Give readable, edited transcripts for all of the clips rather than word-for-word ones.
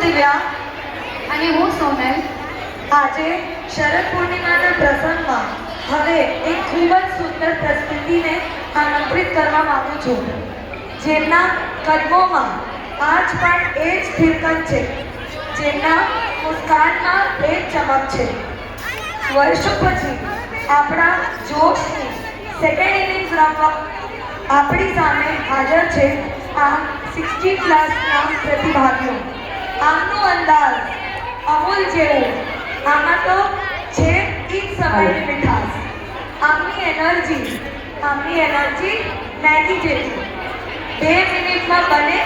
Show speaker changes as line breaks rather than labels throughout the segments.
દિવ્યા
અને હું સોનલ.
આજે શરદ પૂર્ણિમાના પ્રસંગમાં હવે એક ખૂબ જ સુંદર પ્રસ્તુતિને આમંત્રિત કરવા માંગુ છું, જેમના કદમોમાં આજ પણ એ જ ધીરકન છે, જેમના મુસ્કાનમાં એ જ ચમક છે. વર્ષો પછી આપણા જોશની સેકન્ડ ઇનિંગ્સ રમવા આપણી સામે હાજર છે આ 60+ પ્રતિભાગીઓ. આમનું અંદાજ અમૂલ જેવું, આમાં તો છે એક સમયની મીઠાશ. આમની એનર્જી મેગી જેવી, 2 મિનિટમાં બને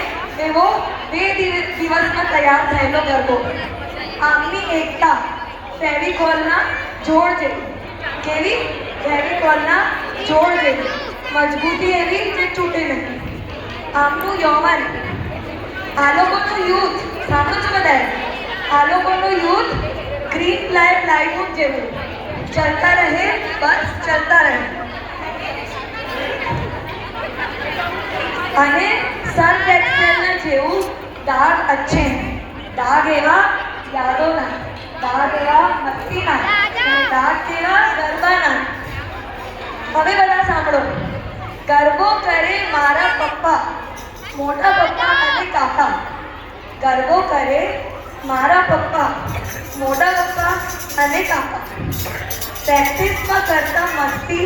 એવો 2 દિવસમાં તૈયાર થયેલો ગરબો. આમની એકતા ફેવિકોલના જોડ જેવી. કેવી? ફેવિકોલના જોડ જેવી, મજબૂતી એવી જે તૂટે નહીં. આમનું યૌવન, આ લોકોનું યુથ, સાંભળો છો બધાએ, આ લોકોનું યુથ ગ્રીન પ્લાયવુડ જેવું, ચલતા રહે બસ ચલતા રહે. અને સર્ફ એક્સેલના જેવું દાગ અચ્છે, દાગ એવા યાદોના, દાગ એવા મસ્તીના, દાગ એવા ગરબાના. હવે બધા સાંભળો. ગરબો કરે મારા પપ્પા, મોટા પપ્પા અને કાકા. ગરબો કરે મારા પપ્પા, મોટા પપ્પા અને કાકા. પ્રેક્ટિસમાં કરતા મસ્તી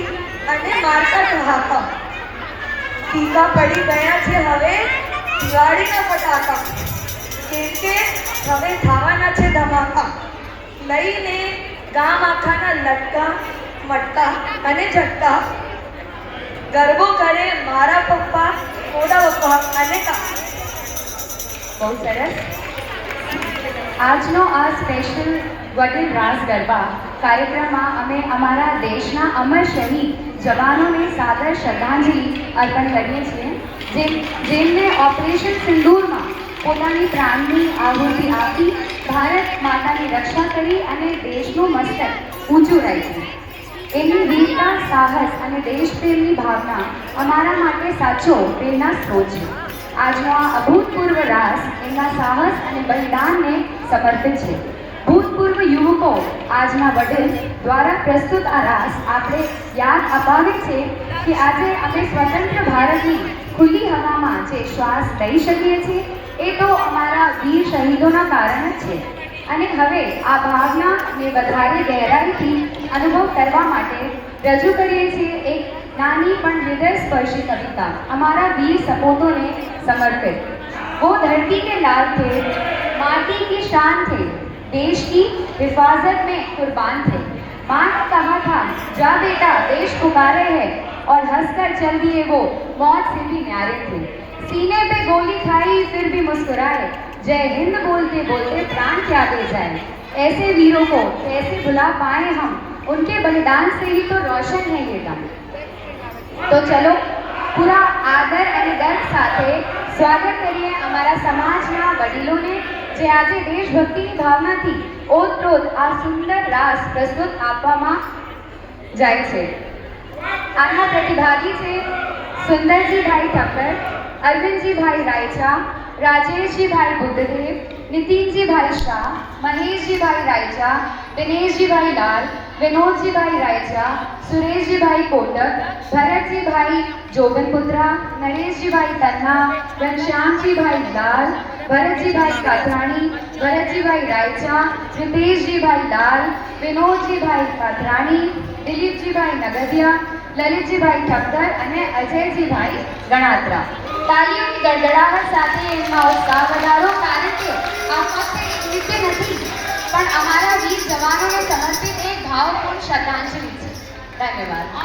અને મારતા ઠહાકા. ટીકા પડી ગયા છે હવે દિવાળીના ફટાકા, કેમ કે હવે થવાના છે ધમાકા. લઈને ગામ આખાના લટકા, મટકા અને ઝટકા. ગરબો કરે મારા પપ્પા, મોટા પપ્પા અને કાકા.
બહુ સરસ. આજનો આ સ્પેશિયલ વડીલ રાસ ગરબા કાર્યક્રમમાં અમે અમારા દેશના અમર શહીદ જવાનોને સાદર શ્રદ્ધાંજલિ અર્પણ કરીએ છીએ, જેમને ઓપરેશન સિંદૂરમાં પોતાની પ્રાણની આહુતિ આપી ભારત માતાની રક્ષા કરી અને દેશનું મસ્તક ઊંચું રાખ્યું. એમની વીરતા, સાહસ અને દેશપ્રેમની ભાવના અમારા માટે સાચો પ્રેરણા સ્ત્રોત છે. આજનો આ અભૂતપૂર્વ રાસ એમના સાહસ અને બલિદાનને સમર્પિત છે. ભૂતપૂર્વ યુવકો આજના વડીલ દ્વારા પ્રસ્તુત આ રાસ આપણે યાદ અપાવે છે કે આજે અમે સ્વતંત્ર ભારતની ખુલ્લી હવામાં જે શ્વાસ લઈ શકીએ છીએ એ તો અમારા વીર શહીદોના કારણે જ છે. અને હવે આ ભાવનાને વધારે ગહેરાઈથી અનુભવ કરવા માટે રજૂ કરીએ છીએ એક नानी पण हृदय स्पर्शी कविता हमारा वीर सपूतों ने समर्पित. वो धरती के लाल थे, माटी की शान थे, देश की हिफाजत में कुर्बान थे. माँ ने कहा था जा बेटा देश पुकारे है, और हंसकर चल दिए वो मौत से भी न्यारे थे. सीने पे गोली खाई फिर भी मुस्कुराए, जय हिंद बोलते बोलते प्राण त्याग दे जाए. ऐसे वीरों को कैसे भुला पाए हम, उनके बलिदान से ही तो रोशन है ये दम. तो चलो पूरा आदर અને ગર્વ સાથે સ્વાગત કરીએ અમારા સમાજના વડીલોને, જે આજે દેશભક્તિની ભાવનાથી ઓતપ્રોત આ સુંદર રાસ પ્રસ્તુત આપવામાં જાય છે. આના પ્રતિભાગી છે સુંદરજીભાઈ ઠક્કર, અરવિંદજીભાઈ રાયચા, રાજેશજીભાઈ બુદ્ધદેવ, नितिनजीभाई शाह, महेशजीभाई रायचा, दिनेशजीभाई लाल, विनोदजीभाई रायचा, सुरेशजीभाई कोटक, भरतजीभाई जोगनपुत्रा, नरेशजीभाई तन्ना, घनश्यामजीभाई लाल, भरतजीभाई काथराणी, भरतजीभाई रायचा, रितेशजीभाई लाल, विनोदजीभाई काथराणी, दिलीपजीभाई नगदिया, ललितजीभाई ठक्कर અને અજયજીભાઈ ગણાત્રા. તાળીઓની ગડગડાહટ સાથે એમના ઉત્સાહ વધારો, કારણ કે આ ફક્ત એક નૃત્ય નથી પણ અમારા વીર જવાનોને સમર્પિત એક ભાવપૂર્ણ શ્રદ્ધાંજલિ છે. ધન્યવાદ.